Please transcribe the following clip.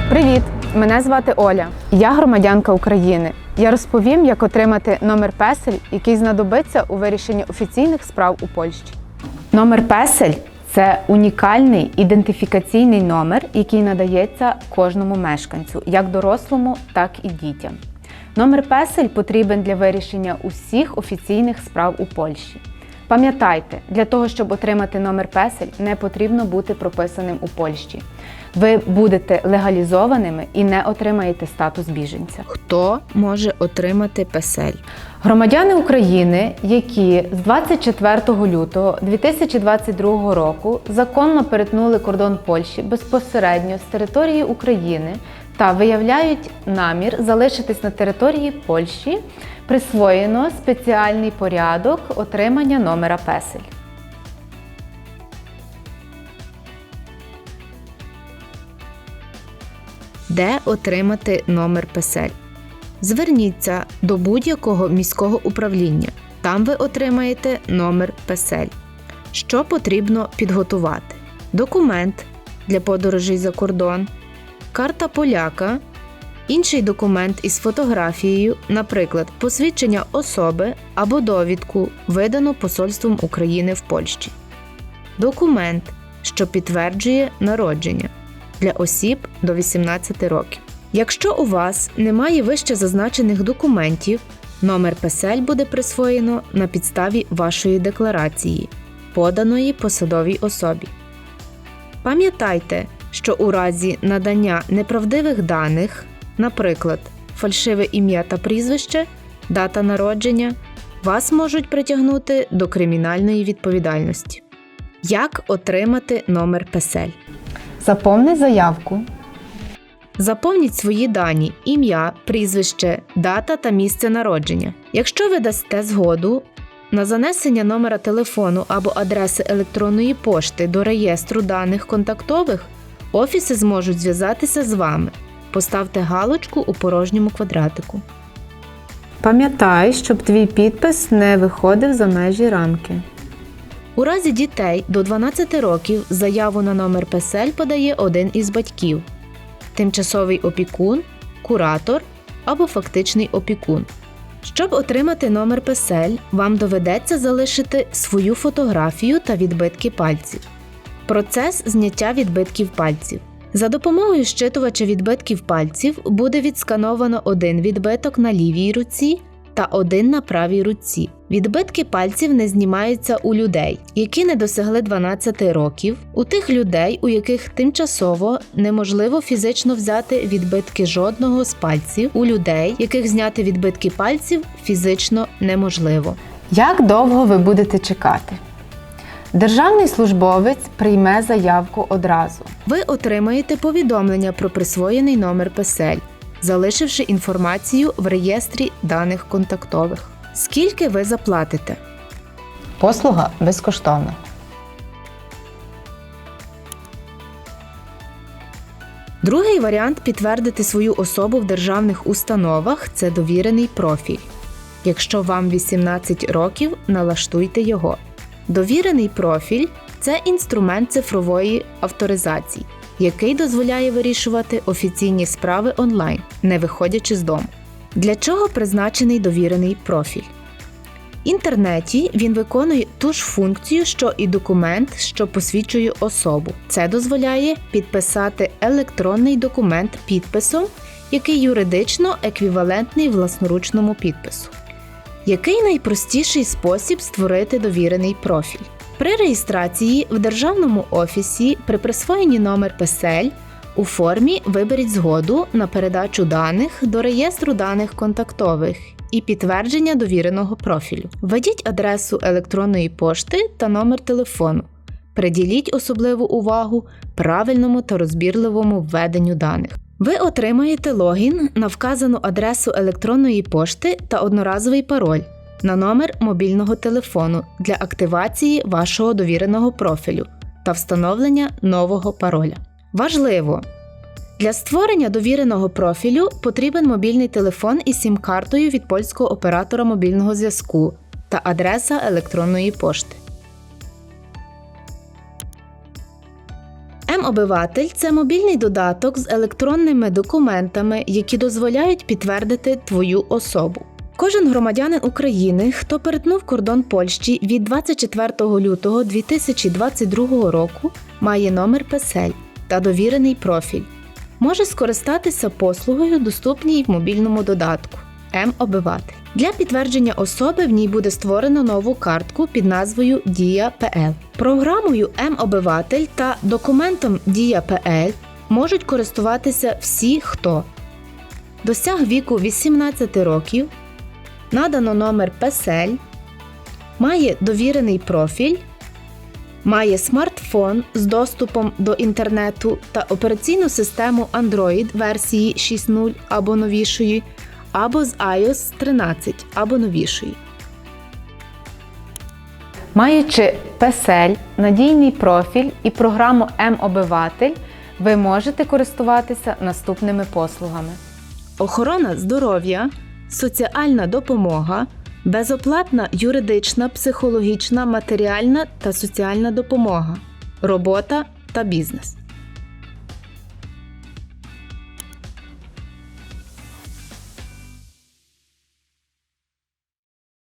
Привіт! Мене звати Оля. Я громадянка України. Я розповім, як отримати номер PESEL, який знадобиться у вирішенні офіційних справ у Польщі. Номер PESEL – це унікальний ідентифікаційний номер, який надається кожному мешканцю, як дорослому, так і дітям. Номер PESEL потрібен для вирішення усіх офіційних справ у Польщі. Пам'ятайте, для того, щоб отримати номер PESEL, не потрібно бути прописаним у Польщі. Ви будете легалізованими і не отримаєте статус біженця. Хто може отримати PESEL? Громадяни України, які з 24 лютого 2022 року законно перетнули кордон Польщі безпосередньо з території України та виявляють намір залишитись на території Польщі, присвоєно спеціальний порядок отримання номера PESEL. Де отримати номер PESEL? Зверніться до будь-якого міського управління. Там ви отримаєте номер PESEL. Що потрібно підготувати? Документ для подорожей за кордон, карта поляка, інший документ із фотографією, наприклад, посвідчення особи або довідку, видану Посольством України в Польщі. Документ, що підтверджує народження для осіб до 18 років. Якщо у вас немає вище зазначених документів, номер PESEL буде присвоєно на підставі вашої декларації, поданої посадовій особі. Пам'ятайте, що у разі надання неправдивих даних, наприклад, фальшиве ім'я та прізвище, дата народження, вас можуть притягнути до кримінальної відповідальності. Як отримати номер PESEL? Заповни заявку. Заповніть свої дані – ім'я, прізвище, дата та місце народження. Якщо ви дасте згоду на занесення номера телефону або адреси електронної пошти до реєстру даних контактових, офіси зможуть зв'язатися з вами. Поставте галочку у порожньому квадратику. Пам'ятай, щоб твій підпис не виходив за межі рамки. У разі дітей до 12 років заяву на номер PESEL подає один із батьків – тимчасовий опікун, куратор або фактичний опікун. Щоб отримати номер PESEL, вам доведеться залишити свою фотографію та відбитки пальців. Процес зняття відбитків пальців. За допомогою щитувача відбитків пальців буде відскановано один відбиток на лівій руці та один на правій руці. Відбитки пальців не знімаються у людей, які не досягли 12 років, у тих людей, у яких тимчасово неможливо фізично взяти відбитки жодного з пальців, у людей, яких зняти відбитки пальців фізично неможливо. Як довго ви будете чекати? Державний службовець прийме заявку одразу. Ви отримаєте повідомлення про присвоєний номер PESEL, залишивши інформацію в реєстрі даних контактових. Скільки ви заплатите? Послуга безкоштовна. Другий варіант підтвердити свою особу в державних установах – це довірений профіль. Якщо вам 18 років, налаштуйте його. Довірений профіль – це інструмент цифрової авторизації, який дозволяє вирішувати офіційні справи онлайн, не виходячи з дому. Для чого призначений довірений профіль? В інтернеті він виконує ту ж функцію, що і документ, що посвідчує особу. Це дозволяє підписати електронний документ підписом, який юридично еквівалентний власноручному підпису. Який найпростіший спосіб створити довірений профіль? При реєстрації в державному офісі при присвоєнні номер PESEL у формі виберіть згоду на передачу даних до реєстру даних контактових і підтвердження довіреного профілю. Введіть адресу електронної пошти та номер телефону. Приділіть особливу увагу правильному та розбірливому введенню даних. Ви отримаєте логін на вказану адресу електронної пошти та одноразовий пароль на номер мобільного телефону для активації вашого довіреного профілю та встановлення нового пароля. Важливо! Для створення довіреного профілю потрібен мобільний телефон із сім-картою від польського оператора мобільного зв'язку та адреса електронної пошти. М-обиватель – це мобільний додаток з електронними документами, які дозволяють підтвердити твою особу. Кожен громадянин України, хто перетнув кордон Польщі від 24 лютого 2022 року, має номер ПЕСЕЛЬ та довірений профіль. Може скористатися послугою, доступній в мобільному додатку М-обиватель. Для підтвердження особи в ній буде створено нову картку під назвою Дія.ПЛ. Програмою М-обиватель та документом Дія.ПЛ можуть користуватися всі, хто досяг віку 18 років, надано номер ПЕСЕЛЬ, має довірений профіль, має смартфон з доступом до інтернету та операційну систему Android версії 6.0 або новішої, або з iOS 13 або новішої. Маючи ПЕСЕЛЬ, надійний профіль і програму М-обиватель, ви можете користуватися наступними послугами. Охорона здоров'я, соціальна допомога, безоплатна юридична, психологічна, матеріальна та соціальна допомога, робота та бізнес.